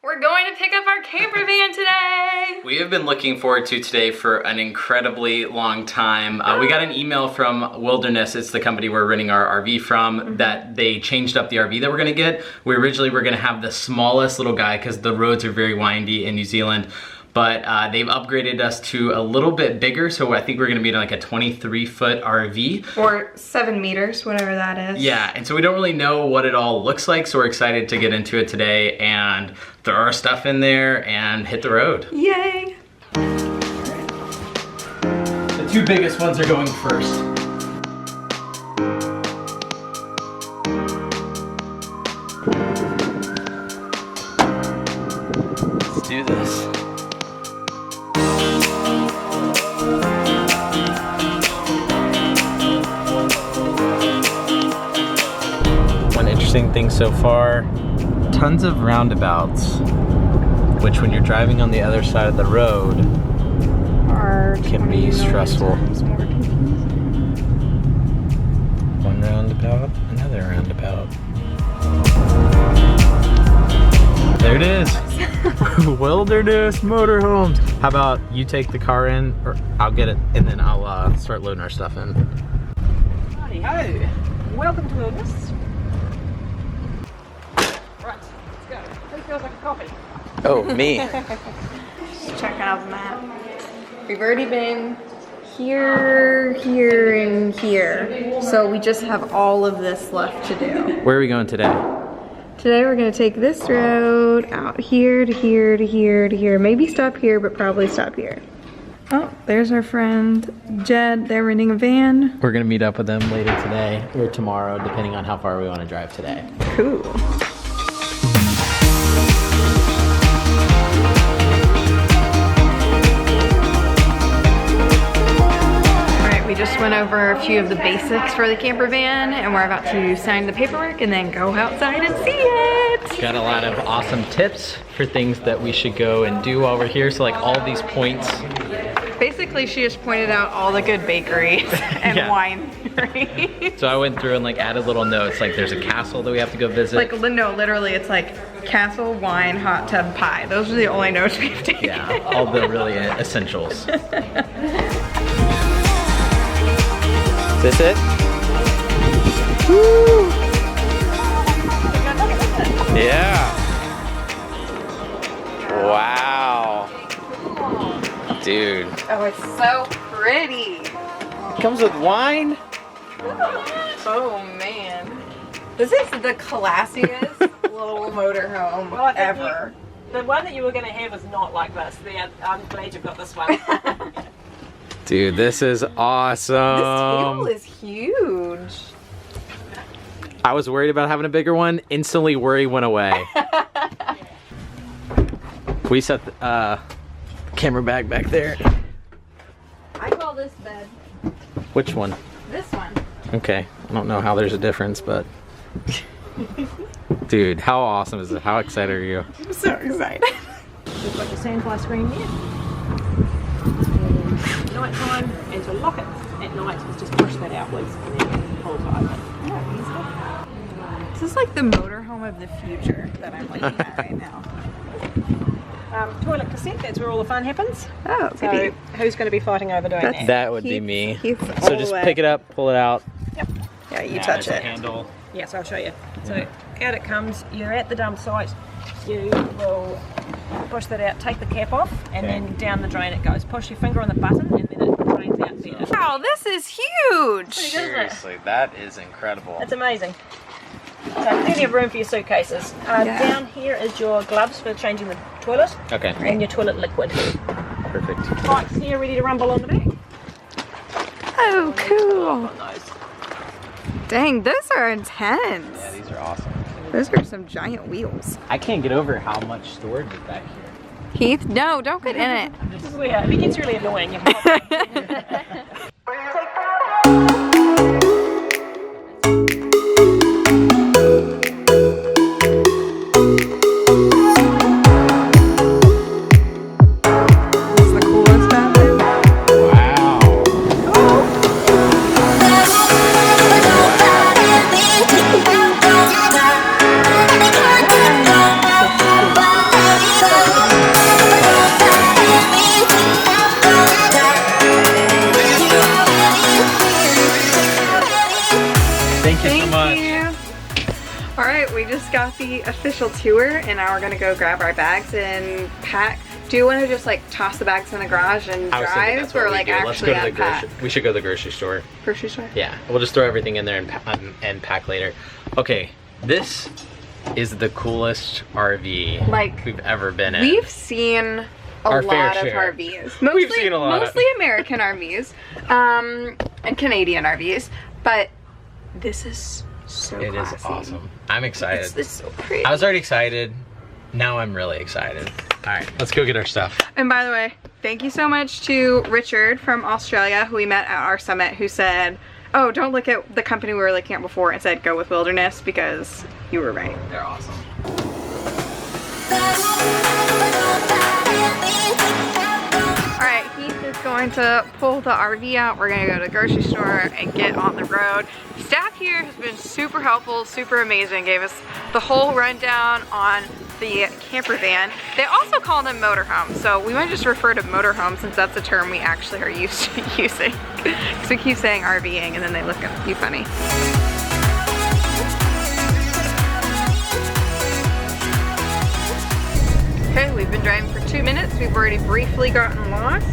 We're going to pick up our camper van today. We have been looking forward to today for an incredibly long time. We got an email from Wilderness, it's the company we're renting our RV from, that they changed up the RV that we're gonna get. We originally were gonna have the smallest little guy because the roads are very windy in New Zealand. But they've upgraded us to a little bit bigger, so I think we're gonna be in like a 23-foot RV. Or 7 meters, whatever that is. Yeah, and so we don't really know what it all looks like, so we're excited to get into it today and throw our stuff in there and hit the road. Yay! The two biggest ones are going first. Let's do this. Thing so far, tons of roundabouts, which when you're driving on the other side of the road can be stressful. One roundabout, another roundabout. There it is. Wilderness motorhomes. How about you take the car in, or I'll get it, and then I'll start loading our stuff in. Hi-ho. Welcome to Wilderness. Right, let's go. Who feels like a coffee? Oh, me. Just checking out the map. We've already been here, here, and here. So we just have all of this left to do. Where are we going today? Today we're gonna take this road out here to here to here to here. Maybe stop here, but probably stop here. Oh, there's our friend Jed. They're renting a van. We're gonna meet up with them later today or tomorrow, depending on how far we want to drive today. Cool. We just went over a few of the basics for the camper van, and we're about to sign the paperwork and then go outside and see it. Got a lot of awesome tips for things that we should go and do while we're here. So like all these points. Basically, she just pointed out all the good bakeries and wineries. So I went through and like added little notes, like there's a castle that we have to go visit. Like, no, literally it's like castle, wine, hot tub, pie. Those are the only notes we've taken. Yeah, all the really essentials. Is this it? Woo! Yeah. Wow. Dude. Oh, it's so pretty. Comes with wine? Oh man. This is the classiest little motorhome ever. The one that you were going to have is not like this. I'm glad you've got this one. Dude, this is awesome. This table is huge. I was worried about having a bigger one. Instantly worry went away. We set the camera bag back there. I call this bed. Which one? This one. Okay, I don't know how there's a difference, but dude, how awesome is it? How excited are you? I'm so excited. We've got the sandfly screen here. Night time, and to lock it at night is just push that outwards and then hold tight. This is like the motorhome of the future that I'm looking at right now. Toilet cassette, that's where all the fun happens. Oh, So who's going to be fighting over doing that? That would be me. Keith's So just pick it up, pull it out. Yep. Yeah, you touch There's a it. handle. Yes, I'll show you. So out it comes, you're at the dump site, you will push that out, take the cap off, and then down the drain it goes. Push your finger on the button and then it drains out better. Wow, this is huge. Seriously, that is incredible. It's amazing. So plenty of room for your suitcases. Down here is your gloves for changing the toilet. Okay. And your toilet liquid. Perfect. Bikes here ready to rumble on the back. Oh, cool. On those. Dang, those are intense. Yeah, these are awesome. Those are some giant wheels. I can't get over how much storage is back here. Heath, no, don't get in it. This is where it gets really annoying. You can got the official tour and now we're gonna go grab our bags and pack. Do you want to just like toss the bags in the garage and drive, or like actually unpack? We should go to the grocery store. Grocery store? Yeah, we'll just throw everything in there and pack later. Okay, this is the coolest RV like we've ever been in. We've seen a lot of RVs. Mostly, we've seen a lot. Mostly American RVs, and Canadian RVs, but this is so classy. It is awesome. I'm excited. It's so pretty. I was already excited. Now I'm really excited. All right, let's go get our stuff. And by the way, thank you so much to Richard from Australia, who we met at our summit, who said, oh, don't look at the company we were looking at before and said go with Wilderness, because you were right. They're awesome. All right, Heath is going to pull the RV out. We're gonna go to the grocery store and get on the road. Staff here has been super helpful, super amazing. Gave us the whole rundown on the camper van. They also call them motorhomes, so we might just refer to motorhome since that's a term we actually are used to using. Because we keep saying RVing and then they look at you funny. Okay, we've been driving for 2 minutes. We've already briefly gotten lost.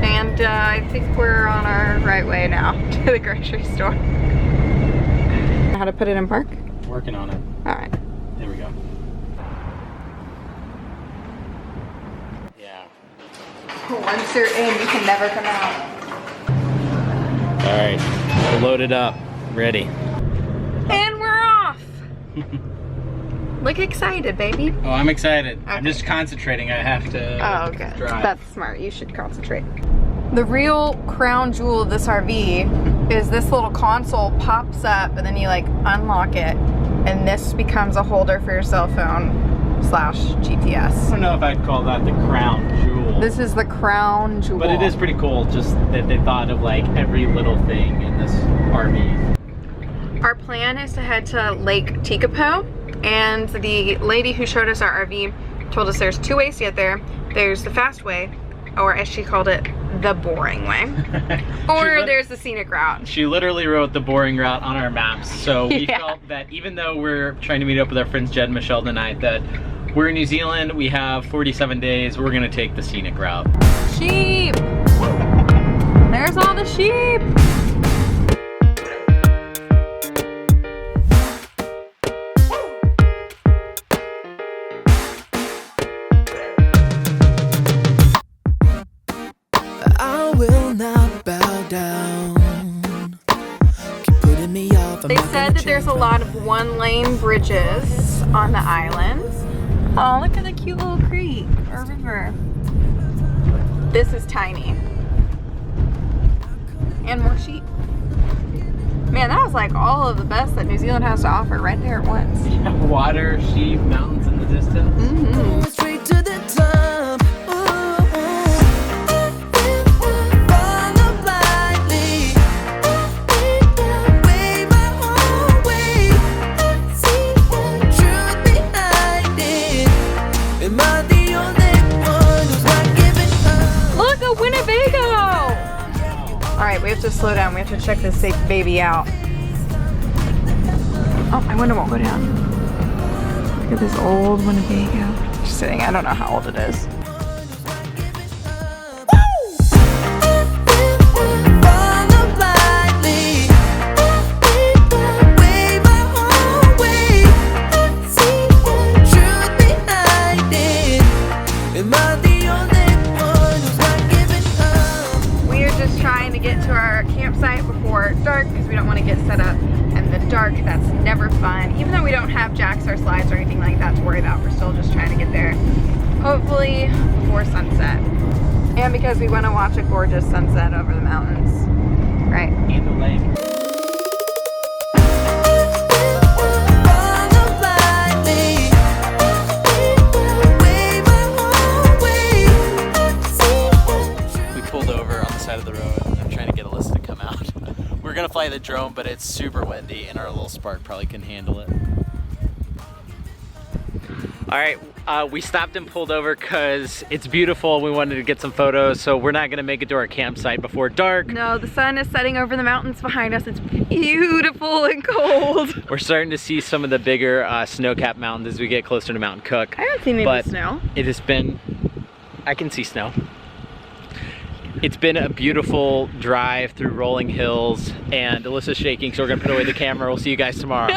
And I think we're on our right way now to the grocery store. How to put it in park? Working on it. All right. There we go. Yeah. Once you're in, you can never come out. All right, we're loaded up, ready. And we're off! Look excited, baby. Oh, I'm excited. Okay. I'm just concentrating. I have to okay. drive. That's smart. You should concentrate. The real crown jewel of this RV is this little console pops up and then you like unlock it and this becomes a holder for your cell phone / GPS. I don't know if I'd call that the crown jewel. This is the crown jewel. But it is pretty cool just that they thought of like every little thing in this RV. Our plan is to head to Lake Tekapo, and the lady who showed us our RV told us there's 2 ways to get there. There's the fast way, or as she called it, the boring way. Or there's the scenic route. She literally wrote the boring route on our maps, so we Yeah. felt that even though we're trying to meet up with our friends Jed and Michelle tonight, that we're in New Zealand, we have 47 days, we're gonna take the scenic route. Sheep! There's all the sheep! I will not bow down. Keep putting me off. They said that there's a lot of 1-lane bridges on the island. Oh, look at the cute little creek or river. This is tiny. And more sheep. Man, that was like all of the best that New Zealand has to offer right there at once. Water, sheep, mountains in the distance. Mm-hmm. Straight to the top. Look, a Winnebago! All right, we have to slow down. We have to check this baby out. Oh, my window won't go down. Look at this old Winnebago. Just sitting, I don't know how old it is. We are just trying to get to our campsite before dark because we don't want to get set up in the dark. That's never fun. Even though we don't have jacks or slides or anything like that to worry about, we're still just trying to get there, hopefully before sunset. And because we want to watch a gorgeous sunset over the mountains, right? And the lake. Of the road. I'm trying to get Alyssa to come out. We're gonna fly the drone, but it's super windy and our little Spark probably can handle it. All right, We stopped and pulled over because it's beautiful. We wanted to get some photos, so we're not gonna make it to our campsite before dark. No, the sun is setting over the mountains behind us. It's beautiful and cold. We're starting to see some of the bigger snow-capped mountains as we get closer to Mount Cook. I haven't seen any snow. It has been, I can see snow. It's been a beautiful drive through rolling hills, and Alyssa's shaking, so we're gonna put away the camera. We'll see you guys tomorrow.